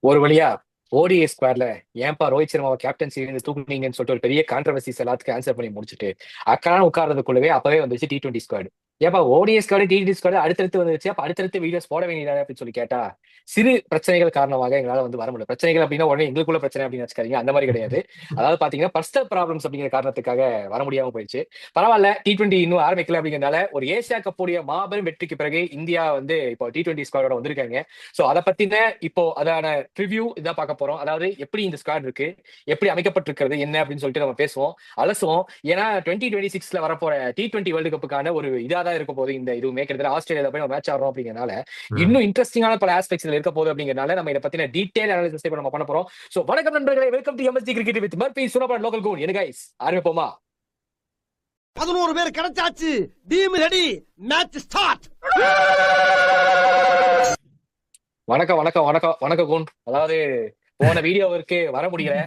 ஒரு வழியா ஓடிஐ ஸ்குவாட்ல ஏன்பா ரோஹித் சர்மாவை கேப்டன்சி இருந்து தூக்குனீங்கன்னு சொல்லிட்டு ஒரு பெரிய கான்ட்ரவர்சிஸ் எல்லாத்துக்கும் ஆன்சர் பண்ணி முடிச்சுட்டு அக்கான உட்கார்றதுக்குள்ளவே அப்பவே வந்துச்சு T20 ஸ்குவாட். ஏப்பா ஓடிஐ ஸ்குவாடு T20 ஸ்குவாடு அடுத்தடுத்து வந்துருச்சு, அப்ப அடுத்தடுத்து வீடியோஸ் போட வேண்டியதா அப்படின்னு சொல்லி கேட்டா சிறு பிரச்சனைகள் காரணமாக எங்களால வந்து வர முடியல. பிரச்சனைகள் அப்படின்னா உடனே எங்களுக்குள்ள பிரச்சனை அப்படின்னு வச்சுக்காதீங்க, அந்த மாதிரி கிடையாது. அதாவது பாத்தீங்கன்னா பர்சனல் ப்ராப்ளம்ஸ் அப்படிங்கிற காரணத்துக்காக வர முடியாம போயிடுச்சு. பரவாயில்ல, T20 இன்னும் ஆரம்பிக்கல அப்படிங்கிறதுனால ஒரு ஏசியா கப்புடைய மாபெரும் வெற்றிக்கு பிறகு இந்தியா வந்து இப்போ T20 ஸ்குவாடோட வந்திருக்காங்க. சோ அதை பத்தின இப்போ அதான ரிவ்யூ இதான் பார்க்க போறோம். அதாவது எப்படி இந்த ஸ்குவாட் இருக்கு, எப்படி அமைக்கப்பட்டிருக்கிறது என்ன அப்படின்னு சொல்லிட்டு நம்ம பேசுவோம், அலசுவோம். ஏன்னா 2026ல வரப்போற T20 வேர்ல்டு கப்புக்கான ஒரு இதா தான் இருக்க போது. இந்த இதுவுமே கிட்டத்தட்ட ஆஸ்திரேலியால போய் நம்ம மேட்ச் ஆடுறோம் அப்படிங்கறனால ம். இன்னும் இன்ட்ரெஸ்டிங்கான பல ஆஸ்பெக்ட்ஸ்ல இருக்க போகுது. அப்படிங்கறனால நம்ம இதை பத்தின டீடைல் அனாலிசிஸ் இப்ப நம்ம பண்ண போறோம். சோ வணக்கம் நண்பர்களே, welcome to MSD cricket with மர்பி சுனபன் லோக்கல் கோல். என்ன கைஸ், ஆரம்பிப்போமா? 11 பேர் கிடைச்சாச்சு. Team ready. Match start. வணக்கம் வணக்கம் வணக்கம் வணக்கம் கோன். அதாவது போன வீடியோவிற்கு வர முடியல.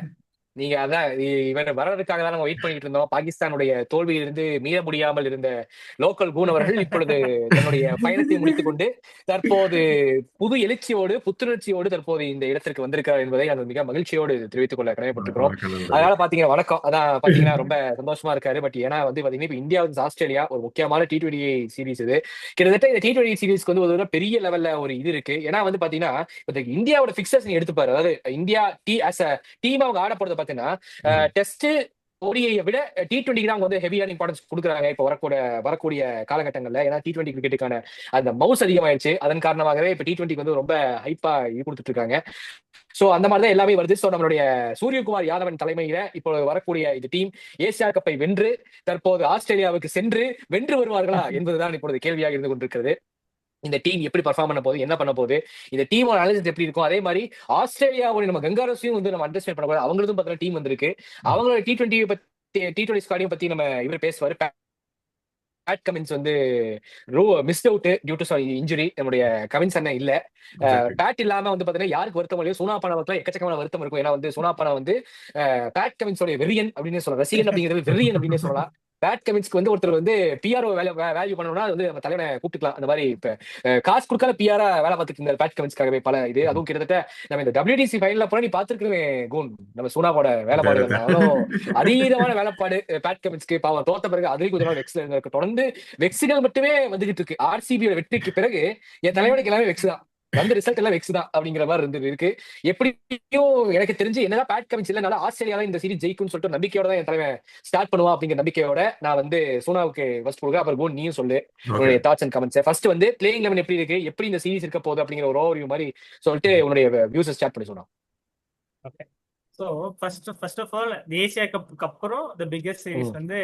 நீங்க அதான் இவர் வர்றதுக்காக தான் நம்ம வெயிட் பண்ணிட்டு இருந்தோம். பாகிஸ்தானுடைய தோல்வியிலிருந்து மீள முடியாமல் இருந்த லோக்கல் கூன் அவர்கள் இப்பொழுது தன்னுடைய பயணத்தை முடித்துக் கொண்டு தற்போது புது எழுச்சியோடு புத்துணர்ச்சியோடு தற்போது இந்த இடத்திற்கு வந்திருக்கார் என்பதை அது மிக மகிழ்ச்சியோடு தெரிவித்துக் கொள்ள கடமைப்பட்டிருக்கிறோம். வணக்கம் நண்பர்களே. அதனால பாத்தீங்கன்னா வணக்கம். அதான் பாத்தீங்கன்னா ரொம்ப சந்தோஷமா இருக்காரு. பட் ஏன்னா வந்து பாத்தீங்கன்னா இப்ப இந்தியா வந்து ஆஸ்திரேலியா ஒரு முக்கியமான T20 சீரிஸ் இது. கிட்டத்தட்ட இந்த T20 சீரிஸ்க்கு வந்து ஒரு பெரிய லெவல்ல ஒரு இது இருக்கு. ஏன்னா வந்து பாத்தீங்கன்னா இப்ப இந்தியாவோட பிக்சர்ஸ் நீங்க எடுத்துப்பாரு. அதாவது இந்தியா டீம் அவங்க ஆட போறது பாத்தீங்கன்னா ம். டெஸ்ட் ஓடிஐயை விட T20 தான் அவங்க வந்து ஹெவியான இம்பார்ட்டன்ஸ் கொடுக்குறாங்க இப்ப வரக்கூடிய காலகட்டங்கள்ல. ஏன்னா T20 கிரிக்கெட்டுக்கான அந்த மவுஸ் அதிகமாயிருச்சு. அதன் காரணமாகவே இப்ப T20 வந்து ரொம்ப ஹைப்பா இது கொடுத்துட்டு இருக்காங்க. சோ அந்த மாதிரி தான் எல்லாமே வருது. சோ நம்மளுடைய சூரியகுமார் யாதவன் தலைமையில இப்போ வரக்கூடிய இந்த டீம் ஏசியா கப்பை வென்று தற்போது ஆஸ்திரேலியாவுக்கு சென்று வென்று வருவார்களா என்பதுதான் இப்பொழுது கேள்வியாக இருந்து கொண்டிருக்கிறது. இந்த டீம் எப்படி பர்ஃபார்ம் பண்ண போகுது, என்ன பண்ண போகுது, இந்த டீமோட அனாலிசிஸ் எப்படி இருக்கும். அதே மாதிரி ஆஸ்திரேலியாவோட நம்ம கங்காரஸையும் வந்து நம்ம அண்டர்ஸ்டாண்ட் பண்ண போது அவங்களுக்கும் பார்த்தீங்கன்னா டீம் வந்திருக்கு. ம். அவங்களோட T20 ஸ்குவாடையும் பத்தி நம்ம இவர் பேசுவாரு. பேட் கமின்ஸ் வந்து missed out due to injury. நம்முடைய கமின்ஸ் அண்ணன் இல்ல. எக்ஸாக்ட்லி. பேட் இல்லாம வந்து பாத்தீங்கன்னா யாருக்கு வருத்தம் இல்லையோ சூனாப்பானவருக்கு எக்கச்சக்கமான வருத்தம் இருக்கும். ஏன்னா வந்து சூனாப்பானா வந்து பேட் கமின்ஸோட வெறியன் அப்படின்னு சொல்லலாம். ரசிகன் அப்படிங்கிறது வெறியன் அப்படின்னு சொல்லலாம். பேட் கமின்ஸ்க்கு வந்து ஒருத்தர் வந்து பிஆர்ஓ வேல்யூ பண்ணணும்னா அது வந்து நம்ம தலைவனை கூப்பிட்டுக்கலாம். அந்த மாதிரி இப்ப காசு கொடுக்காத பிஆரா வேலை பார்த்துட்டு இருந்தார் பேட் கமின்ஸ்க்காகவே பல இது. ம். அதுவும் கிட்டத்தட்ட நம்ம இந்த WTC ஃபைனல்ல போனா நீ பாத்துருக்கவே கூன் நம்ம சூனாவோட வேற வேலைப்பாடுகள் தான். அவ்வளோ அதீதமான வேலைப்பாடு. பேட் கமின்ஸ்க்கு பாவம் தோத்த பிறகு அதுலேயும் கொஞ்ச நாள் வெக்ஸ்ல இருந்திருக்கு. தொடர்ந்து வெக்ஸுகள் மட்டுமே வந்துகிட்டு இருக்கு. ஆர்சிபியோட வெற்றிக்கு பிறகு என் தலைவனுக்கு எல்லாமே வெக்ஸ் தான். வந்து ரிசல்ட் எல்லாம் வெக்ஸ் தான் அப்படிங்கிற மாதிரி இருக்கு. எப்படியும் எனக்கு தெரிஞ்சு என்னதான் பேட் கமின்ஸ் இல்லைனால ஆஸ்திரேலியால இந்த சீரிஸ் ஜெயிக்கும்னு சொல்லிட்டு நம்பிக்கையோட தான் என் தலைவன் ஸ்டார்ட் பண்ணுவான். அப்படிங்கிற நம்பிக்கையோட நான் வந்து சோனாவுக்கு ஃபர்ஸ்ட் கொடுக்குறேன். அப்புறம் கோன் நீயும் சொல்லு ஓகே. உன்னுடைய தாட்ஸ் அண்ட் கமெண்ட்ஸ். ஃபர்ஸ்ட் வந்து பிளேயிங் லெவன் எப்படி இருக்கு, எப்படி இந்த சீரிஸ் இருக்க போகுது அப்படிங்கிற ஒரு ஓவர்வியூ மாதிரி சொல்லிட்டு உன்னுடைய வியூஸ் ஸ்டார்ட் பண்ணி சொன்னான். Okay. So first of all Asia கப்புக்கு அப்புறம் த பிக்கஸ்ட் சீரிஸ் வந்து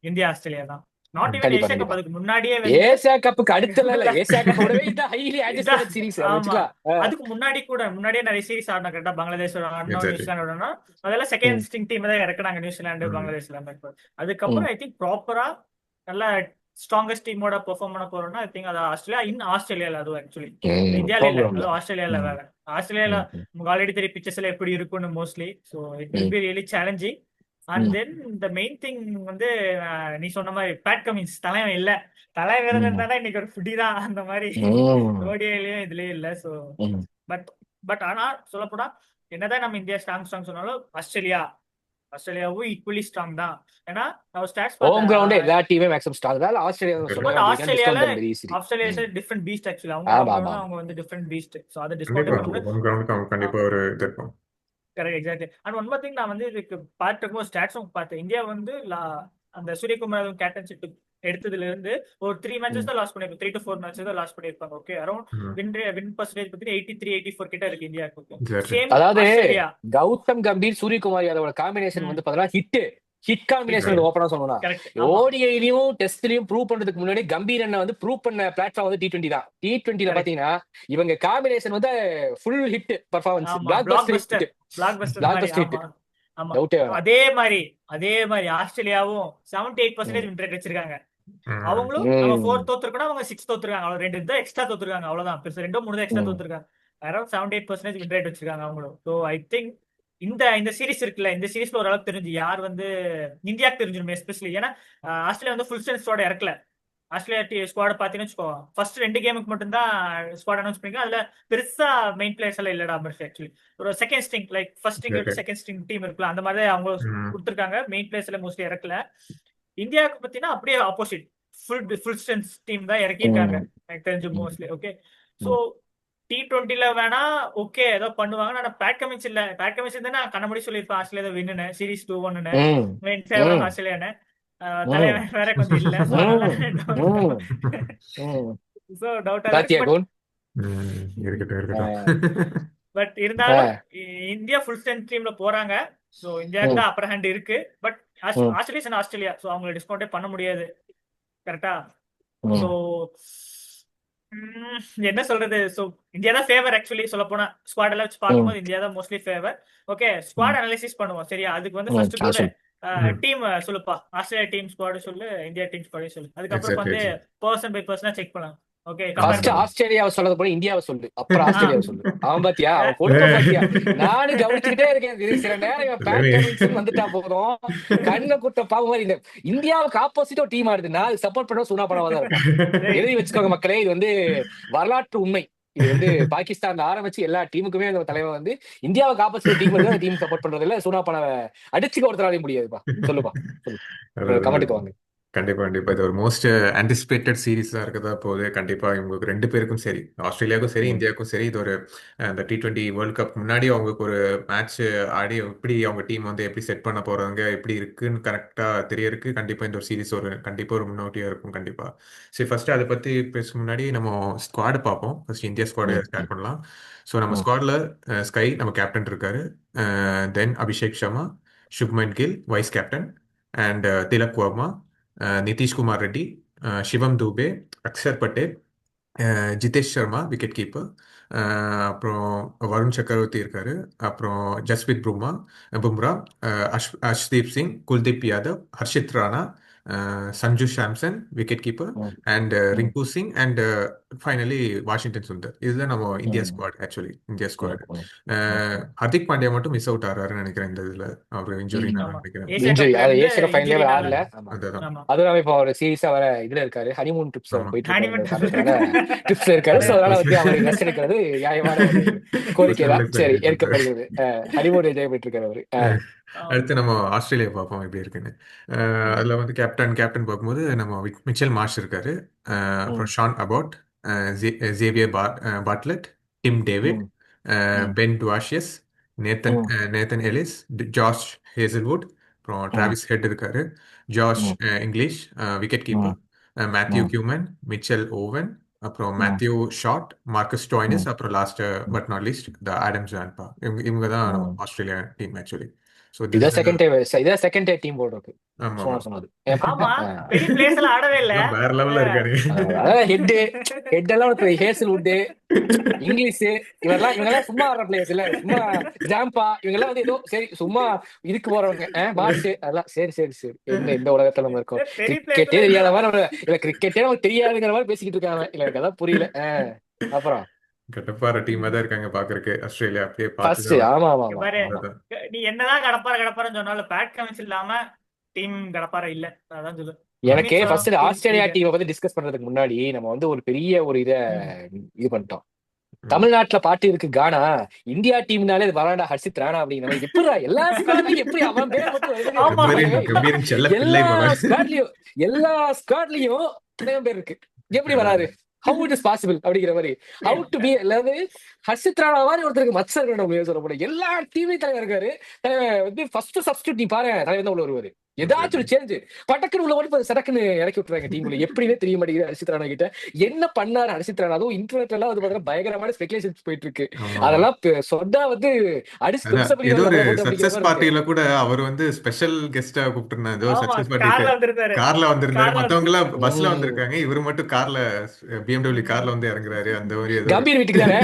இந்தியா ஆஸ்திரேலியா தான். நாட் ஈவன் கண்டிப்பா ஏசியா கப், கண்டிப்பா. அதுக்கு முன்னாடியே வந்து ஏசியா கப்புக்கு அடுத்தல இல்ல, ஏசியா கப்போடவே இதான் ஹைலி ஆன்டிசிபேட்டட் சீரிஸ் ஆமா, வச்சுக்கலாம். அதுக்கு முன்னாடியே நிறைய சீரிஸ் ஆடணும். கரெக்டா பங்களாதேஷ் ஆடணும், எக்ஸாக்ட்லி. நியூசிலாந்து ஆடணும். அதெல்லாம் செகண்ட் ஸ்டிங் டீம் தான் இறக்குனாங்க, நியூசிலாந்து ம். பங்களாதேஷ் எல்லாமே. அதுக்கப்புறம் ஐ திங்க் ப்ராப்பரா நல்ல ஸ்ட்ராங்கஸ்ட் டீமோட பெர்ஃபார்ம் பண்ண போறோம்னா ஐ திங்க் அது ஆஸ்திரேலியால அதுவும் ஆக்சுவலி இந்தியால இல்ல, அது ஆஸ்திரேலியால வேற. ஆஸ்திரேலியால உங்களுக்கு ஆல்ரெடி தெரிய பிக்சர்ஸ் எல்லாம் எப்படி இருக்கும்னு mostly. So it will be really challenging. And then the main thing வந்து நீ சொன்ன மாதிரி பேட் கமின்ஸ் தலைவன் இல்ல. தலைவர் இருந்தா இன்னைக்கு ஒரு ஃபுட்டி தான் அந்த மாதிரி. ஓடிஐலயும் இதுலயும் இல்ல. ஸோ பட் பட் ஆனா சொல்லப்போனா என்னதான் நம்ம இந்தியா ஸ்ட்ராங் சொன்னாலும் ஆஸ்திரேலியாவும் ஈக்குவலி ஸ்ட்ராங் தான். ஏன்னா நான் ஸ்டாட்ஸ் ஹோம் கிரவுண்ட் பார்த்தேன். எல்லா டீமே மேக்ஸிமம் ஸ்ட்ராங் தான். ஆஸ்திரேலியா பட் சொல்லுவேன் அப்படின்னா ஆஸ்திரேலியால discount very easy. Different beast actually. அவங்க ஆமா ஹோம் ஆமா கிரவுண்ட் அவங்க வந்து டிஃப்ரெண்ட் பீஸ்ட். ஸோ அதை டிஸ்கவுண்ட் கண்டிப்பா. பண்ண முடியாது. ஹோம் கிரவுண்டுக்கு அவங்க கண்டிப்பா ஒரு இது இருக்கும். Correct, exactly. And one more thing, நான் வந்து இதுக்கு பார்த்துக்கும் ஸ்டாட்ஸும் பார்த்தேன். இந்தியா வந்து அந்த சூரியகுமார் கேப்டன்ஷிப் எடுத்ததுல இருந்து ஒரு 3 மேட்சஸ் தான் லாஸ் பண்ணிருப்பாங்க. 3 to 4 மேட்சஸ் தான் லாஸ் பண்ணிருப்பாங்க. ஓகே, அரௌண்ட் ம். வின் பர்சன்டேஜ் பத்தி 83-84 கிட்ட இருக்கு இந்தியாவுக்கு. எக்ஸாக்ட்லி. சேம் அதாவது ஆஸ்திரேலியா. கௌதம் கம்பீர் சூரியகுமார் யாதவோட காம்பினேஷன் வந்து பாத்தீங்கன்னா ஹிட் காம்பினேஷன் ஓப்பனா சொல்லணும். கரெக்ட். ஆமா, ஓடிஐலயும் டெஸ்ட்லயும் ப்ரூவ் பண்றதுக்கு முன்னாடி கம்பீர் அண்ணன் வந்து ப்ரூவ் பண்ண பிளாட்ஃபார்ம் வந்து T20 தான். T20ல கரெக்ட். பாத்தீங்கன்னா இவங்க காம்பினேஷன் வந்து ஃபுல் ஹிட் பர்ஃபார்மன்ஸ், ஆமா, block block buster buster hit, மாதிரி. ஹிட். ஆமா ஆமா. டவுட்டே அதே மாதிரி ஆஸ்திரேலியாவும் 78% வின் ரேட் வச்சிருக்காங்க. அவங்களும் நம்ம 4 தோத்துருக்கோம், அவங்க 6 தோத்துருக்காங்க. அவ்வளவு 2 தான் எக்ஸ்ட்ரா தோத்துருக்காங்க, அவ்வளவுதான். பெருசா 2-3 தான் எக்ஸ்ட்ரா தோத்துருக்காங்க. அரௌண்ட் 78% வின் ரேட் வச்சிருக்காங்க அவங்களும். ஸோ ஐ திங்க் இந்த சீரிஸ் இருக்குல்ல, இந்த சீரிஸ்ல ஓரளவுக்கு தெரிஞ்சு யார் வந்து இந்தியாவுக்கு தெரிஞ்சிருமே எஸ்பெஷலி. ஏன்னா ஆஸ்திரேலியா வந்து ஃபுல் ஸ்ட்ரென்த்தோட இறக்கல. ஆஸ்திரேலியா ஸ்குவாட் பாத்தீங்கன்னு வச்சுக்கோ, ஃபர்ஸ்ட் 2 கேமுக்கு மட்டும் தான் ஸ்குவாட் அனௌன்ஸ் பண்ணிருக்காங்க. அதுல பெருசா மெயின் பிளேயர்ஸ் எல்லாம் இல்லடா ஆக்சுவலி. ஒரு second string like first string okay. Second string team இருக்குல்ல, அந்த மாதிரி அவங்க ம். கொடுத்துருக்காங்க. மெயின் பிளேயர்ஸ் எல்லாம் மோஸ்ட்லி இறக்கல. இந்தியாவுக்கு பத்தினா அப்படியே ஆப்போசிட், ஃபுல் ஸ்ட்ரென்த் டீம் தான் இறக்கியிருக்காங்க எனக்கு தெரிஞ்சு மோஸ்ட்லி. ஓகே, ஸோ T20ல வேணா ஓகே ஏதோ பண்ணுவாங்க. ஆனா பேட் கமின்ஸ் இல்ல. பேட் கமின்ஸ் தானே கண்ணபடி சொல்லியிருப்பேன் ஆஸ்திரேலியா வின்னு சீரிஸ் 2-1 மெயின் ஃபேவர் ஆஸ்திரேலியான்னு. தலைவன் வேற கொஞ்சம் இல்ல, ஸோ அதனால ஸோ டவுட்டா பாத்தியா இருக்கு. கோன் இருக்கட்டும் இருக்கட்டும். பட் இருந்தாலும் இந்தியா ஃபுல் ஸ்ட்ரென்த் டீம்ல போறாங்க. ஸோ இந்தியாவுக்கு தான் அப்பர் ஹேண்ட் இருக்கு. பட் ஆஸ்திரேலியா, ஸோ அவங்களை டிஸ்கவுண்டே பண்ண முடியாது. கரெக்டா? ஸோ என்ன சொல்றது, சோ இந்தியா தான் ஃபேவர் ஆக்சுவலி. சொல்ல போனா ஸ்குவாட் எல்லாம் வச்சு பார்க்கும்போது இந்தியா தான் mostly favour. Okay, squad analysis பண்ணுவோம் சரியா. அதுக்கு வந்து ஃபர்ஸ்ட் கூட டீம் சொல்லுப்பா, ஆஸ்திரேலியா டீம் ஸ்குவாட் சொல்லு, இந்தியா டீம் ஸ்குவாட் சொல்லு. அதுக்கப்புறம் வந்து பர்சன் பை பர்சனா செக் பண்ணலாம். ஓகே, ஃபர்ஸ்ட் ஆஸ்திரேலியாவை சொல்லது போல இந்தியாவை சொல்லு, அப்புறம் ஆஸ்திரேலியாவை சொல்லு. அவன் பாத்தியா, அவன் கொடுத்த பாத்தியா, நானும் கவனிச்சுக்கிட்டே இருக்கேன். சில நேரம் பேட் கமின்ஸ் வந்துட்டா போதும், கண்ணை குட்ட பாவம் மாதிரி. இந்த இந்தியாவுக்கு ஆப்போசிட்டா ஒரு டீம் ஆடுது, நான் சப்போர்ட் பண்ண சுனா பணமா தான் இருக்கும். எழுதி வச்சுக்கோங்க மக்களே, இது வந்து வரலாற்று உண்மை. இது வந்து பாகிஸ்தான் ஆரம்பிச்சு எல்லா டீமுக்குமே அந்த தலைவன் வந்து இந்தியாவுக்கு ஆப்போசிட் டீம் வந்து டீம் சப்போர்ட் பண்றது இல்ல. சுனா பண அடிச்சுக்க ஒருத்தராலையும் முடியாதுப்பா. சொல்லுப்பா, சொல்லு, கமெண்ட்டுக்கு வாங்க. கண்டிப்பா இது ஒரு மோஸ்ட் ஆன்டிசிபேட்டட் சீரீஸா இருக்கதா போகுது. கண்டிப்பா இவங்களுக்கு 2 பேருக்கும் சரி, ஆஸ்திரேலியாவுக்கும் சரி இந்தியாவுக்கும் சரி, இது ஒரு இந்த T20 வேர்ல்ட் கப் முன்னாடி அவங்களுக்கு ஒரு மேட்ச் ஆடி எப்படி அவங்க டீம் வந்து எப்படி செட் பண்ண போறாங்க, எப்படி இருக்குன்னு கரெக்டா தெரியறதுக்கு கண்டிப்பா இந்த ஒரு சீரீஸ் கண்டிப்பா ஒரு முன்னோட்டியா இருக்கும். கண்டிப்பா சரி, ஃபர்ஸ்ட் அதை பத்தி பேச முன்னாடி நம்ம ஸ்குவாட் பார்ப்போம். ஃபர்ஸ்ட் இந்தியா ஸ்குவாட் ஸ்டார்ட் பண்ணலாம். ஸோ நம்ம ஸ்குவாட்ல ஸ்கை நம்ம கேப்டன் இருக்காரு, then Abhishek Sharma, Shubman Gill vice captain, and Tilak Varma, Nitish Kumar Reddy, Shivam Dube, Axar Patel, Jitesh Sharma wicket keeper, அப்புறம் வருண் சக்கரவர்த்தி இருக்காரு, அப்புறம் Jasprit Bumrah, Arshdeep Singh, Kuldeep Yadav, Harshit Rana, Sanju Samson wicket keeper, and Rinku Singh, and finally Washington Sundar. இதுதான் நம்ம India squad. Actually India squad Hardik Pandya மட்டும் மிஸ் அவுட் ஆறாருன்னு நினைக்கிறேன் இந்த இதுல. அவர் இன்ஜுரி நினைக்கிறேன். அதுவும் இப்ப ஒரு சீரியஸா வர இதுல இருக்காரு, ஹனிமூன் ட்ரிப்ஸ் போயிட்டு ட்ரிப்ஸ் இருக்காரு. சோ அதனால வந்து அவர் ரெஸ்ட் எடுக்கிறது நியாயமான கோரிக்கை தான். சரி, ஏற்கப்படுகிறது. ஹனிமூன் என்ஜாய் போயிட்டு இருக்காரு அவரு. அடுத்து நம்ம ஆஸ்திரேலியா பார்ப்போம் எப்படி இருக்குன்னு. அதுல வந்து கேப்டன் பார்க்கும்போது நம்ம மிச்சல் மார்ஷ் இருக்காரு, அப்புறம் Sean Abbott, Xavier Bartlett, Tim David, Ben Dwarshuis, Nathan Ellis, Josh Hazlewood, அப்புறம் டிராவிஸ் ஹெட் இருக்காரு, Josh Inglis wicket keeper, Matthew Kuhnemann, Mitchell Owen, அப்புறம் மேத்யூ ஷாட், மார்க்கஸ் ஸ்டோய்னிஸ், அப்புறம் last but not least the Adams Zampa. இவங்க தான் நம்ம Australia team actually. இதான் second day team board இருக்கு. சொன்னது வேற லெவல்ல இருக்காரு. ஹெட் எல்லாம் ஹேசல்வுட், இங்கிலீஷ், இவங்கெல்லாம் சும்மா ஆடுற பிளேயர்ஸ் இல்ல, சும்மா ஜாம்பா, இவங்கெல்லாம் வந்து ஏதோ சரி சும்மா இதுக்கு போறவங்க. மார்ஷ் அதெல்லாம் சரி என்ன இந்த உலகத்துல நம்ம இருக்கோம், கிரிக்கெட்டே தெரியாத மாதிரி இல்ல, கிரிக்கெட்டே நமக்கு தெரியாதுங்கிற மாதிரி பேசிக்கிட்டு இருக்காங்க. இல்ல எனக்கு அதான் புரியல. அப்புறம் கடப்பார டீமா தான் இருக்காங்க பாக்குறதுக்கு ஆஸ்திரேலியா. அப்படியே ஃபர்ஸ்ட் ஆமா நீ என்னதான் கடப்பாரன்னு சொன்னாலும் பேட் கமின்ஸ் இல்லாம டீம் கடப்பார இல்ல. அதான் சொல்லு. எனக்கு ஃபர்ஸ்ட் ஆஸ்திரேலியா டீமை பத்தி டிஸ்கஸ் பண்றதுக்கு முன்னாடி நம்ம வந்து ஒரு பெரிய ஒரு இது பண்ணிட்டோம். தமிழ்நாட்டுல பாட்டு இருக்கு கானா, இந்தியா டீம்னாலே இது வராண்டா ஹர்ஷித் ராணா அப்படிங்கிற எப்படி எல்லா ஸ்குவாட்லயும் எப்படி அவன் பேர் எல்லா ஸ்குவாட்லயும் பேர் இருக்கு, எப்படி வராது? How it is possible அப்படிங்கிற மாதிரி. How to be அதாவது ஹர்ஷித் ராணா மாதிரி ஒருத்தருக்கு மச்சர் வேணும் சொல்ல போல. எல்லா டீமையும் தலைவர் இருக்காரு. தலைவர் வந்து ஃபர்ஸ்ட் சப்ஸ்டியூட் நீ பாரு, தலைவர் தான் உள்ள வருவாரு. ஏதாச்சும் ஒரு சேஞ்ச் பட்டக்குன்னு உள்ள ஓடி சடக்குன்னு இறக்கி விட்டுறாங்க டீமுல. எப்படின்னே தெரிய மாட்டேங்குது ஹர்ஷித் ராணா கிட்ட என்ன பண்ணாரு ஹர்ஷித் ராணா. அதுவும் இன்டர்நெட்ல எல்லாம் வந்து பாத்தீங்கன்னா பயங்கரமான ஸ்பெகுலேஷன்ஸ் போயிட்டு இருக்கு. அதெல்லாம் சொன்னா வந்து சக்சஸ் பார்ட்டில கூட அவர் வந்து ஸ்பெஷல் கெஸ்டா கூப்பிட்டுருந்தாங்க. சக்சஸ் பார்ட்டி கார்ல வந்திருந்தாரு, மத்தவங்க எல்லாம் பஸ்ல வந்திருக்காங்க, இவரு மட்டும் கார்ல BMW கார்ல வந்து இறங்குறாரு. அந்த மாதிரி கம்பீர் வீட்டுக்கு தானே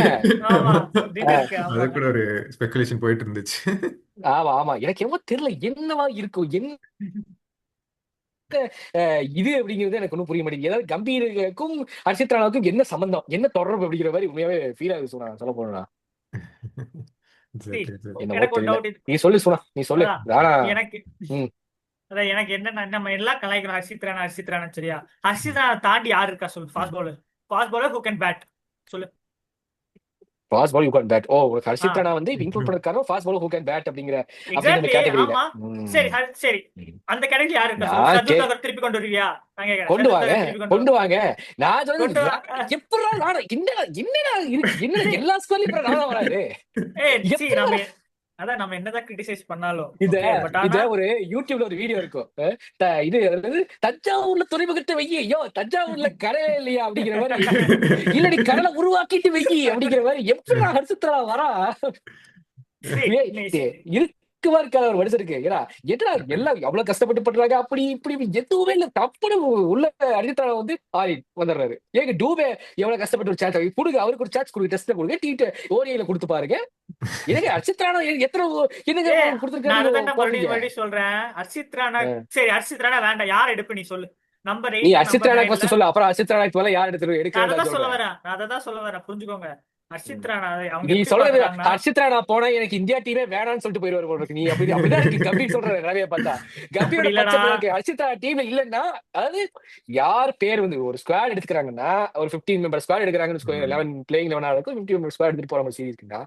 அது கூட ஒரு ஸ்பெகுலேஷன் போயிட்டு இருந்துச்சு. ஆமா எனக்கு என்னமோ தெரியல என்னவா இருக்கும் என்ன இது அப்படிங்கிறது எனக்கு ஒன்றும் புரிய மாட்டேங்குது. ஏதாவது கம்பீருக்கும் ஹர்ஷித் ராணாவுக்கும் என்ன சம்பந்தம், என்ன தொடர்பு அப்படிங்கிற மாதிரி உண்மையாவே ஃபீல் ஆகுது. சொல்ல போனா நீ சொல்லு சுனா, நீ சொல்லு. அதான் எனக்கு என்னன்னா நம்ம எல்லாம் கலாய்க்கிறோம் ஹர்ஷித் ராணா சரியா? ஹர்ஷித் ராணா தாண்டி யாரு இருக்கா சொல்லு? Fast bowler who can bat சொல்லு. Fast ball you can bat. ஓ ஆ ஹர்ஷித் ராணா வந்து இன்க்ளூட் பண்ணிருக்காரு fast ball who can bat அப்படிங்கிற அந்த எக்ஸாக்ட்லி. கேட்டகரியில. ஆமா சரி சரி. அந்த கேட்டகரி யாரு இருக்கா சொல்லு? நான் சர்துல் தாக்கூர் திருப்பி கொண்டு வருவியா? நான் கேக்குறேன். கொண்டு சர்துல் வாங்க தாக்கூர் திருப்பி கொண்டு கொண்டு வாங்க. நான் கொண்டு சொல்றது வா. எப்படா ராணா என்னடா என்னடா என்னடா See, எல்லா ஸ்கோர்லயும் ராணா வராரு see, எப்படி நம்ம அதான் நம்ம என்னதான் கிரிட்டிசைஸ் பண்ணாலும் இத ஓகே பட் இத ஆனா ஒரு யூடியூப்ல ஒரு வீடியோ இருக்கும். இது அதாவது தஞ்சாவூர்ல துறைமுகத்தை வையி, ஐயோ தஞ்சாவூர்ல கடலே இல்லையா அப்படிங்கிற மாதிரி, இல்லடி கடலை உருவாக்கிட்டு வைக்கி அப்படிங்கிற மாதிரி எப்படி ஹர்ஷித்ரா வரா see, இருக்குவா இருக்காது ஒரு மனுஷனுக்கு. ஏன்னா என்னடா எல்லாம் எவ்வளவு கஷ்டப்பட்டு பண்றாங்க அப்படி இப்படி எதுவுமே இல்ல. தப்புன்னு உள்ள அஜித்ரா வந்து ஆடி வந்துடுறாரு. ஏங்க டூபே எவ்வளவு கஷ்டப்பட்டு ஒரு சான்ஸ் கொடுங்க, அவருக்கு ஒரு சான்ஸ் கொடுங்க, டெஸ்ட்ல கொடுங்க, ஓடிஐல கொடுத்து பாருங்க. எனக்கு அர்ஷித்ரானா எத்தனை என்னங்க ஏ நான் கொடுத்துருக்காரு அதான் போடுறீங்க. மறுபடியும் சொல்றேன். ஹர்ஷித் ராணா சரி, ஹர்ஷித் ராணா வேண்டாம். யார் எடுப்பு நீ சொல்லு? நம்பர் நீ 8 அர்ஷித் நம்பர் ராணா 9ல ஃபர்ஸ்ட் சொல்லு, அப்புறம் அர்ஷித் ராணா மேல யார் எடுத்து நான் எடுக்கிறதா அதை தான் சொல்ல சொல்றேன். வரேன். நான் அதை தான் சொல்ல வரேன். புரிஞ்சுக்கோங்க. ஹர்ஷித் ராணா அவங்க நீ எப்படி சொல்றது பாக்குறாங்கன்னா ஹர்ஷித் ராணா போனா எனக்கு இந்தியா டீமே வேணாம்னு சொல்லிட்டு போயிருவாரு போல இருக்கு. நீ அப்படிதான் இருக்கு கம்பீர் சொல்ற நிறைய பார்த்தா. அப்படி கம்பீரோட இல்லடா. பட்சத்துல இருக்கு ஹர்ஷித் ராணா டீம்ல இல்லன்னா, அதாவது யார் பேர் வந்து ஒரு ஸ்குவாட் எடுத்துக்கிறாங்கன்னா, ஒரு 15 மெம்பர் ஸ்குவாட் எடுக்கிறாங்கன்னு 11 பிளேயிங் 11 இருக்கும், 15 மெம்பர் ஸ்குவாட் எடுத்துட்டு போற மாதிரி சீரிஸ்க்குன்னா,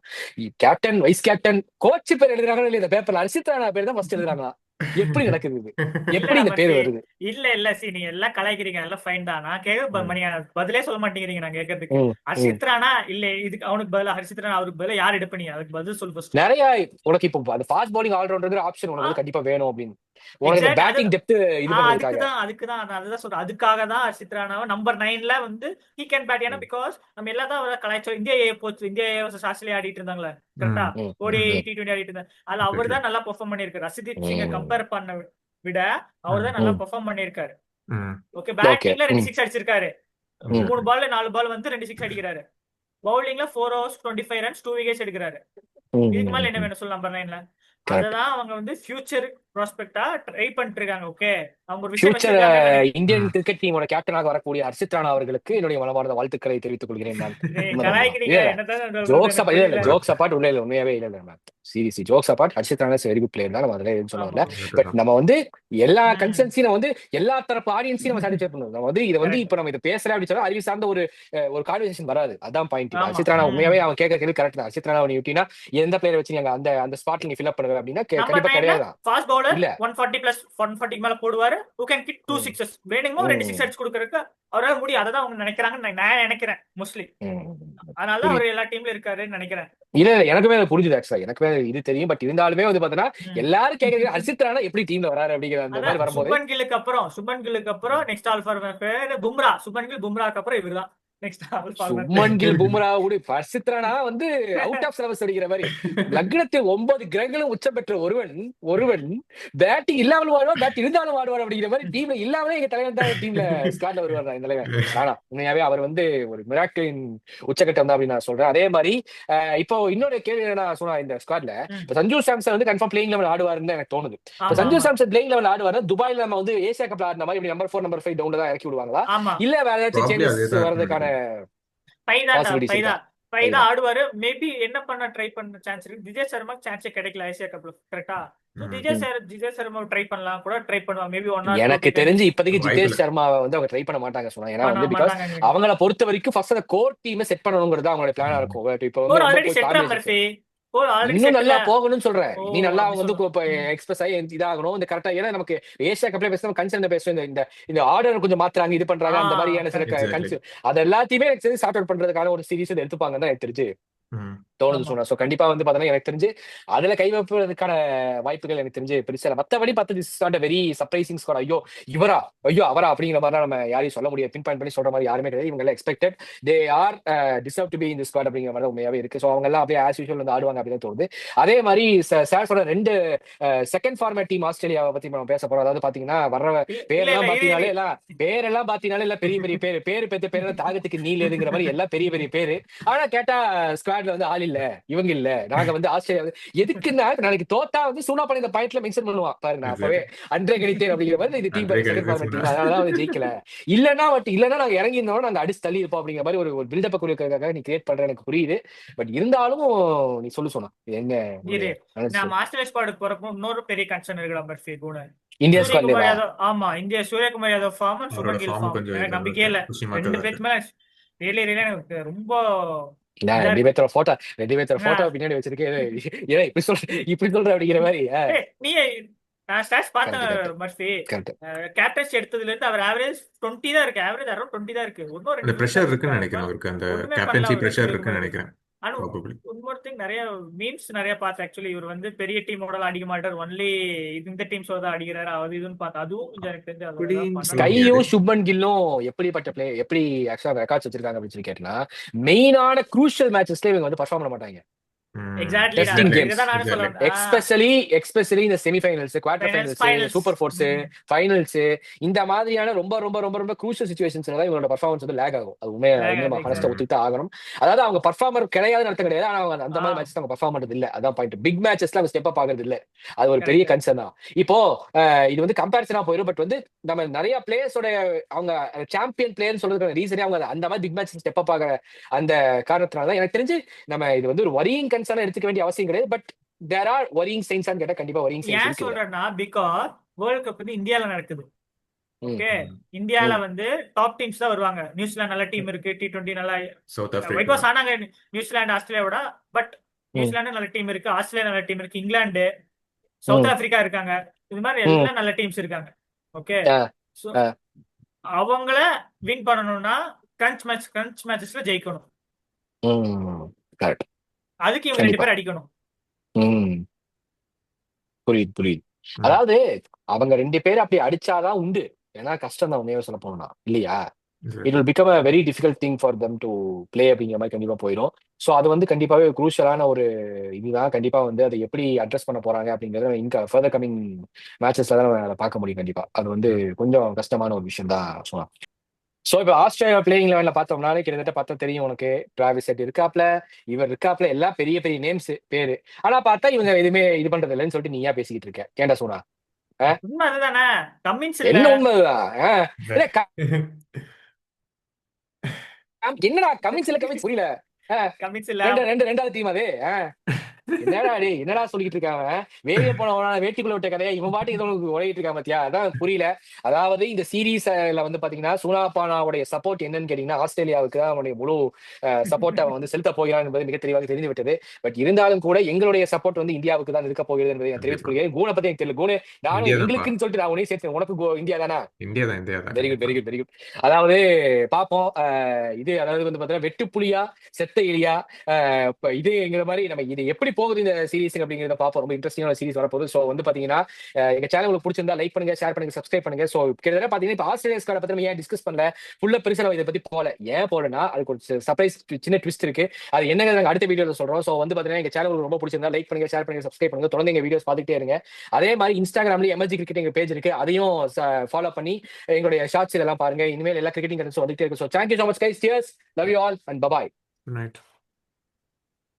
கேப்டன் வைஸ் கேப்டன் கோச் பேர் எழுதுறாங்கன்னு இல்ல, இந்த பேப்பர்ல ஹர்ஷித் ராணா பேர் தான் ஃபர்ஸ்ட் எழுதுறாங்களா? எப்படி நடக்குது இது? எப்படி இல்லடா இந்த பேர் மச்சி. வருது? இல்ல நீங்க எல்லாம் கலாய்க்கிறீங்க, எல்லாம் ஃபைன் தான். நான் கேட்க மணியா பதிலே சொல்ல மாட்டேங்கிறீங்க நான் கேட்கறதுக்கு. ம், ம். ஹர்ஷித் ராணா இல்ல, இதுக்கு அவனுக்கு பதிலா ஹர்ஷித் ராணா அவருக்கு பதிலா யார் எடுப்ப நீ? அதுக்கு பதில் சொல்லு ஃபர்ஸ்ட். நிறைய உனக்கு இப்போ அது ஃபாஸ்ட் பவுலிங் ஆல்ரவுண்டர் ஆப்ஷன் உனக்கு வந்து கண்டிப்பா வேணும் அப்படின்னு உனக்கு எக்ஸாக்ட். அது பேட்டிங் டெப்த் இது பண்றதுக்காக. அதுக்குதான் நான் அதுதான் சொல்றேன். அதுக்காக தான் ஹர்ஷித் ராணாவை நம்பர் 9ல வந்து ஹீ கேன் பேட். ஏன்னா பிகாஸ் நம்ம எல்லாம் தான் கலாய்ச்சோம். இந்தியா ஏ போச்சு, இந்தியா ஏ வர்சஸ் ஆஸ்திரேலியா ஆடிட்டு இருந்தாங்களே கரெக்டா? ம், ஓடி ம், T20 ஆடிட்டு இருந்தாங்க. அதுல அவர் தான் நல்லா பெர்ஃபார்ம் பண்ணிருக்காரு. ரசிதீப் சிங்கை கம்பேர் பண்ண விட அவர் தான் நல்லா ம். பெர்ஃபார்ம் பண்ணிருக்காரு. Okay okay. பேட்டிங்ல 2 ம், 6 அடிச்சிருக்காரு. ம். 3 பால்ல 4 பால் வந்து 2 6 அடிக்கிறாரு. பவுலிங்ல 4 overs 25 runs 2 wickets எடுக்கிறாரு. ம், இதுக்கு மேல என்ன ம். வேணும் சொல்ல நம்பர் 9ல? கரெக்ட். அததான் அவங்க வந்து ஃபியூச்சர் ப்ராஸ்பெக்டா ட்ரை பண்ணிட்டு இருக்காங்க. ஓகே அவங்க ஒரு விஷயம் ஃபியூச்சர் வச்சிருக்காங்க. இந்தியன் கிரிக்கெட் டீமோட கேப்டனாக வரக்கூடிய ஹர்ஷித் ராணா அவர்களுக்கு என்னுடைய மனமார்ந்த வாழ்த்துக்களை தெரிவித்துக் கொள்கிறேன் நான். உண்மைதான். கலாய்க்கிறீங்க இல்ல என்னதான் சொல்றது ஜோக்ஸ் எனக்கு இல்ல இல்ல புரியல. ஜோக்ஸ் அப்பார்ட் உள்ள இல்ல உண்மையாவே இல்ல seriously jokes apart Harshit Rana very good player தான், நம்ம அதுல எதுவும் சொல்ல வரல. பட் நம்ம வந்து எல்லா ம் கன்சன்ஸையும் நம்ம வந்து எல்லா தரப்பு ஆடியன்ஸையும் நம்ம சாட்டிஸ்ஃபை பண்ணணும். நம்ம வந்து இதை வந்து கரெக்ட். இப்ப நம்ம இதை பேசல அப்படின்னு சொன்னா அறிவு சார்ந்த ஒரு கான்வர்சேஷன் வராது. அதான் பாயிண்ட். ஆமா. ஹர்ஷித் ராணா உண்மையாவே அவன் கேட்க கேள்வி கரெக்ட் தான். ஹர்ஷித் ராணா நீ விட்டீங்கன்னா எந்த பிளேயர் வச்சு நீங்க அந்த அந்த ஸ்பாட்ல நீ ஃபில் அப் பண்ணுவ அப்படின்னா நம்பர் கண்டிப்பா 9ல கிடையாது. ஃபாஸ்ட் பவுலர் இல்ல 140 பிளஸ் 140 மேல போடுவாரு. who can hit 2 sixes. வேணுமோ 2 6 அடிச்சு கொடுக்கறதுக்கு அவரால முடியும். அததான் அவங்க நினைக்கிறாங்கன்னு நான் நினைக்கிறேன் மோஸ்ட்லி. அதனால தான் அவர் எல்லா டீம்ல இருக்காருன்னு நினைக்கிறேன். இல்ல எனக்குமே அது புரிஞ்சுது. ஆக்சுவலா எனக்குமே இது தெரியும். பட் இருந்தாலுமே வந்து பாத்தீங்கன்னா எல்லாரும் கேட்கறது ஹர்ஷித் ராணா எப்படி டீம்ல வராரு அப்படிங்கிற அந்த மாதிரி அதான் வரும்போது சுபன் கில்லுக்கு அப்புறம் நெக்ஸ்ட் ஆல் ஃபார்மர் பேரு பும்ரா. சுபன் கில் பும்ராக்கு அப்புறம் இவர்தான் next all former. Suman Gill Bumrah Harshit Rana வந்து அவுட் ஆஃப் சிலபஸ் அடிக்கிற மாதிரி லக்னத்தில் 9 கிரகங்களும் உச்சம் பெற்ற ஒருவன் பேட்டிங் இல்லாமல் வாடுவார், பேட் இருந்தாலும் வாடுவார் அப்படிங்கிற மாதிரி டீம்ல இல்லாமலே எங்க தலைவர் தான் டீம்ல ஸ்காட்ல வருவார் இந்த தலைவர். ஆனா உண்மையாவே அவர் வந்து ஒரு மிராக்கிளின் உச்சகட்டம் தான் அப்படின்னு நான் சொல்றேன். அதே மாதிரி இப்போ இன்னொரு கேள்வி என்ன சொன்னா, இந்த ஸ்குவாட்ல இப்ப சஞ்சு சாம்சன் வந்து கன்ஃபார்ம் பிளேயிங் லெவல் ஆடுவாருன்னு எனக்கு தோணுது. இப்ப சஞ்சு சாம்சன் பிளேயிங் லெவல் ஆடுவாரு துபாயில நம்ம வந்து ஏசியா கப்ல ஆடின மாதிரி நம்பர் 4 நம்பர் 5 டவுன்ல தான் இறக்கி விடுவாங்களா, இல்ல வேற ஏதாச்சும் சேஞ்சஸ் வரதுக்கான பைதா ஆடுவாரு. மேபி என்ன பண்ண ட்ரை பண்ண சான்ஸ் இருக்கு. விஜய் சர்மா சான்ஸே கிடைக்கல ஏசியா கப்ல கரெக்டா? விஜய் சர்மா ட்ரை பண்ணலாம் கூட ட்ரை பண்ணுவாங்க. மேபி எனக்கு தெரிஞ்சு இப்போதைக்கு ஜிதேஷ் சர்மாவை வந்து அவங்க ட்ரை பண்ண மாட்டாங்க சொன்னா. ஏன்னா வந்து பிகாஸ் அவங்கள பொறுத்த வரைக்கும் ஃபர்ஸ்ட் அந்த கோர் டீமை செட் பண்ணணுங்கிறது அவங்களோட பிளானா இருக்கும். இப்போ வந்து இன்னும் நல்லா போகணும்னு சொல்றேன். நீ நல்லா அவங்க வந்து எக்ஸ்பிரஸ் ஆகி இதாகணும் இந்த கரெக்டா. ஏன்னா நமக்கு ஏசியா கப்ல பேசுறோம், கன்சர்ன் பேசுறோம், இந்த ஆர்டர் கொஞ்சம் மாத்துறாங்க, இது பண்றாங்க, அந்த மாதிரியான சில கன்சர்ன் அது எல்லாத்தையுமே எனக்கு தெரிஞ்சு சார்ட் அவுட் பண்றதுக்கான ஒரு சீரிஸ் எடுத்துப்பாங்கன்னு தான் எனக்கு தெரிஞ்சு தோணுது சொன்னா. சோ கண்டிப்பா வந்து பாத்தீங்கன்னா எனக்கு தெரிஞ்சு அதுல கை வைப்பதற்கான வாய்ப்புகள் எனக்கு தெரிஞ்சு பெருசா. மத்தபடி பார்த்து வெரி சர்ப்ரைசிங் ஸ்குவாட். ஐயோ அவரா அப்படிங்கிற மாதிரி நம்ம யாரையும் சொல்ல முடியாது. பின் பாயிண்ட் பண்ணி சொல்ற மாதிரி யாருமே கிடையாது. இவங்க எல்லாம் expected, they are deserve to be in the squad அப்படிங்கிற மாதிரி உண்மையாவே இருக்கு. சோ அவங்க எல்லாம் அப்படியே ஆஸ் யூசுவல் வந்து ஆடுவாங்க அப்படின்னு தோணுது. அதே மாதிரி சார் சொல்ற 2 செகண்ட் ஃபார்மேட் டீம் ஆஸ்திரேலியாவை பத்தி நம்ம பேச போறோம். அதாவது பாத்தீங்கன்னா வர்ற பேரெல்லாம் பாத்தீங்கன்னாலே எல்லாம் பெரிய பெரிய பேரு பேரெல்லாம் தாகத்துக்கு நீல் எதுங்கிற மாதிரி எல்லாம் பெரிய பெரிய பேரு. ஆனா கேட்டா ஸ்குவாட்ல வந்து ஆள் இல்ல, இவங்க இல்ல, நாங்க வந்து ஆஸ்திரேலியா எதுக்குன்னா நாளைக்கு தோத்தா வந்து சூனா பண்ணி இந்த பாயிண்ட்ல மென்ஷன் பண்ணுவான் பாருங்க. நான் அப்பவே அன்றே கணித்தேன் அப்படிங்கிற மாதிரி இது டீம் அன்றே செகண்ட் கணித்தேன் ஃபார்மேட் டீம், சொன்னா. அதனாலதான் வந்து ஜெயிக்கல. இல்லன்னா நாங்க இறங்கி இருந்தோம், நாங்க அடிச்சு தள்ளி இருப்போம் அப்படிங்கிற மாதிரி ஒரு பில்டப் கொடுக்கறதுக்காக நீ கிரியேட் பண்ற எனக்கு புரியுது. பட் இருந்தாலும் நீ சொன்னா இது என்ன இரு உங்களுடைய நம்ம ஆஸ்திரேலியா ஸ்குவாடுக்கு போறப்போ இன்னொரு பெரிய கன்சர்ன் இருக்குடா பர்ஃபி கூட. இந்தியா சூரியகுமார் ஸ்குவாட்ல யாதவ், ஆமா இந்தியா சூரியகுமார் யாதவ் ஃபார்ம், அவரோட சுமன் கில் ஃபார்ம் ஃபார்ம் கொஞ்சம் எனக்கு இதுவா நம்பிக்கையே இருக்கு. இல்ல. குஷிமாக்கா ரெண்டு தான் இருக்கு. பேருமே ரியலி எனக்கு ரொம்ப இதா ரெண்டு இருக்கு. பேர்த்தோட போட்டோ பின்னாடி வச்சிருக்கேன். இப்படி சொல்ற அப்படிங்கிற மாதிரி. நீ நான் ஸ்டாட்ஸ் பார்த்தேன் கரெக்ட் மர்ஃபி. கரெக்ட். கேப்டன்சி எடுத்ததுல இருந்து அவர் ஆவரேஜ் 20 தான் இருக்கு. ஆவரேஜ் அரௌண்ட் 20 தான் இருக்கு. இன்னும் அந்த 2 சீசன் ப்ரெஷர் இருக்குன்னு அடிச்சிருக்காரு. நினைக்கிறேன் அவருக்கு. அந்த ஒண்ணுமே பண்ணல கேப்டன்சி அவரு ப்ரெஷர் இருக்குன்னு சூரியகுமாருக்கு. நினைக்கிறேன். ஆனா ப்ராபபிளி. இன்னொரு திங் நிறைய மீம்ஸ் நிறைய பார்த்தேன் ஆக்சுவலி. இவர் வந்து பெரிய டீமோட அடிக்க மாட்டார், ஒன்லி இந்த டீம்ஸோட தான் அடிக்கிறாரு அது இதுன்னு பார்த்தேன். அதுவும் கொஞ்சம் எனக்கு தெரிஞ்சு அதோட அப்படின்னு பண்ணணும். சொல்ல முடியாது. ஸ்கையும் சுப்மன் கில்லும் எப்படிப்பட்ட பிளே, எப்படி ஆக்சுவலா ரெக்கார்ட்ஸ் வச்சிருக்காங்க அப்படின்னு சொல்லி கேட்டா, மெயினான க்ரூஷியல் மேட்சஸ்ல இவங்க வந்து பர்ஃபார்ம் பண்ண மாட்டாங்க. Exactly Testing games. இதுதான் நானும் சொல்ல வந்தேன். எக்ஸ்பெஷலி இந்த semi-finals, quarter finals, Finals. Super force, finals, இந்த மாதிரியான ரொம்ப ரொம்ப ரொம்ப ரொம்ப க்ரூஷியல் சிச்சுவேஷன்ஸ்ல தான் இவங்களோட பர்ஃபார்மன்ஸ் வந்து லேக் ஆகும். அது உண்மையா Lag ஆகுது, மனசை exactly. ஒத்துக்கிட்டு ஆகணும். அதாவது அவங்க பர்ஃபார்மர் கிடையாது அர்த்தம் கிடையாது, ஆனா அவங்க அந்த மாதிரி மேட்சஸ் அவங்க பர்ஃபார்ம் பண்றது இல்ல. அதான் பாயிண்ட். பிக் மேட்சஸ்ல அவங்க ஸ்டெப் அப் ஆகுறது இல்ல. அது ஒரு பெரிய Correct. கன்சர்ன் தான். இப்போ இது வந்து கம்பேரிசனா போயிடும். பட் வந்து நம்ம நிறைய பிளேயர்ஸோட அவங்க சாம்பியன் பிளேயர்னு சொல்றதுக்கு ரீசனே அவங்க அந்த மாதிரி பிக் மேட்ச் ஸ்டெப் அப் ஆகிற அந்த காரணத்தினால தான் எனக்கு தெரிஞ்சு நம்ம இது வந்து ஒரு வரியிங் கன்சர்னா எடுத்துக்க வேண்டிய அவசியம் கிடையாது. But there are worrying signs கேட்டா கண்டிப்பா வரியிங் சைன்ஸ் ஏன் இருக்கு. சொல்றேன்னா பிகாஸ் வேர்ல்ட் கப் வந்து இந்தியால நடக்குது. ம். ஓகே, இந்தியால வந்து டாப் டீம்ஸ் தான் வருவாங்க. நியூசிலாந்து நல்ல டீம் இருக்கு, T20 நல்லா சவுத் ஒயிட் ஆப்பிரிக்கா. வாஷ் ஆனாங்க நியூசிலாந்து ஆஸ்திரேலியாவோட. பட் நியூசிலாந்து நல்ல டீம் இருக்கு, ஆஸ்திரேலியா நல்ல டீம் இருக்கு, இங்கிலாந்து, சவுத் ஆப்பிரிக்கா இருக்காங்க. இது மாதிரி எல்லாம் நல்ல டீம்ஸ் இருக்காங்க. ஓகே, சோ அவங்கள வின் பண்ணணும்னா கிரன்ச் மேட்சஸ்ல ஜெயிக்கணும். கரெக்ட். அதுக்கு இவங்க 2 பேர் அடிக்கணும். புரியுது. அதாவது அவங்க 2 பேர் அப்படி அடிச்சாதான் உண்டு. ஏன்னா கஷ்டம் தான் உண்மையாக சொல்ல போனா இல்லையா. It will become a very difficult thing for them to play அப்படிங்கிற மாதிரி கண்டிப்பா போயிடும். ஸோ அது வந்து கண்டிப்பாவே குரூஷியலான ஒரு இதுதான். கண்டிப்பா வந்து அதை எப்படி அட்ரஸ் பண்ண போறாங்க அப்படிங்கறத ஃபர்தர் கமிங் மேட்சஸ்ல தான் நம்ம அதை பார்க்க முடியும். கண்டிப்பா அது வந்து கொஞ்சம் கஷ்டமான ஒரு விஷயம் தான் சொல்லலாம். ஸோ இப்போ ஆஸ்திரேலியா பிளேயிங் லெவலில் பார்த்தோம்னா கிட்டத்தட்ட பார்த்தா தெரியும் உனக்கு. டிராவிஸ் ஹெட் இருக்காப்ல, இவர் இருக்காப்ல, எல்லாம் பெரிய பெரிய நேம்ஸ் பேரு. ஆனா பார்த்தா இவங்க எதுவுமே இது பண்றது இல்லைன்னு சொல்லிட்டு நீயா பேசிக்கிட்டு இருக்க. கேண்டா சோனா உண்மை அதுதானே. கம்மின்ஸ் இல்ல, என்ன உண்மைதான். என்னடா கமின்ஸ் புரியல. கம்மின்ஸ் இல்ல. ரெண்டாவது டீம் அது. என்னடா சொல்லிட்டு இருக்காங்க. வேலையை போன வேட்டிக்குள்ள விட்ட கதையா இவன் பாட்டு இது உலகிட்டு இருக்காங்க பாத்தியா. அதான் புரியல. அதாவது இந்த சீரீஸ்ல வந்து பாத்தீங்கன்னா சூனாபானாவுடைய சப்போர்ட் என்னன்னு கேட்டீங்கன்னா ஆஸ்திரேலியாவுக்கு தான் அவனுடைய முழு சப்போர்ட் அவன் வந்து செலுத்த போகிறான் என்பது மிக தெளிவாக தெரிந்து விட்டது. பட் இருந்தாலும் கூட எங்களுடைய சப்போர்ட் வந்து இந்தியாவுக்கு தான் இருக்க போகிறது என்பதை நான் தெரிவித்துக் கொள்கிறேன். குண பத்தி எனக்கு தெரியல. குண நானும் எங்களுக்குன்னு சொல்லிட்டு நான் உடனே சேர்த்தேன். உனக்கு இந்தியா தானா? இந்தியா தான். Very good. அதாவது பாப்போம். இது அதாவது வந்து பாத்தீங்கன்னா வெட்டுப்புலியா செத்த எலியா இதுங்கிற மாதிரி நம்ம இது எப்படி போகுது இந்த சீரிஸ் அப்படிங்கறத பார்ப்போம். ரொம்ப இன்ட்ரெஸ்டிங்கான சீரிஸ் வரப்போகுது. ஸோ வந்து பாத்தீங்கன்னா எங்க சேனல் உங்களுக்கு பிடிச்சிருந்தா லைக் பண்ணுங்க, ஷேர் பண்ணுங்க, சப்ஸ்கிரைப் பண்ணுங்க. ஸோ கிட்டத்தட்ட பாத்தீங்கன்னா இப்போ ஆஸ்திரேலியா ஸ்குவாட் பத்தி நம்ம ஏன் டிஸ்கஸ் பண்ணல, ஃபுல்லா பெருசா இதை பத்தி போல. ஏன் போலன்னா அதுக்கு ஒரு சர்ப்ரைஸ் சின்ன ட்விஸ்ட் இருக்கு. அது என்னங்க நாங்கள் அடுத்த வீடியோல சொல்றோம். ஸோ வந்து பாத்தீங்கன்னா எங்க சேனல் ரொம்ப பிடிச்சிருந்தா லைக் பண்ணுங்க, ஷேர் பண்ணுங்க, சப்ஸ்கிரைப் பண்ணுங்க. தொடர்ந்து எங்க வீடியோஸ் பார்த்துட்டே இருங்க. அதே மாதிரி இன்ஸ்டாகிராம்ல எமர்ஜி கிரிக்கெட் எங்க பேஜ் இருக்கு, அதையும் ஃபாலோ பண்ணி எங்களுடைய ஷார்ட்ஸ் எல்லாம் பாருங்க. இனிமேல் எல்லா கிரிக்கெட்டிங் வந்துட்டே இருக்கு. So thank you so much guys. Cheers, love you all and bye bye. Good night.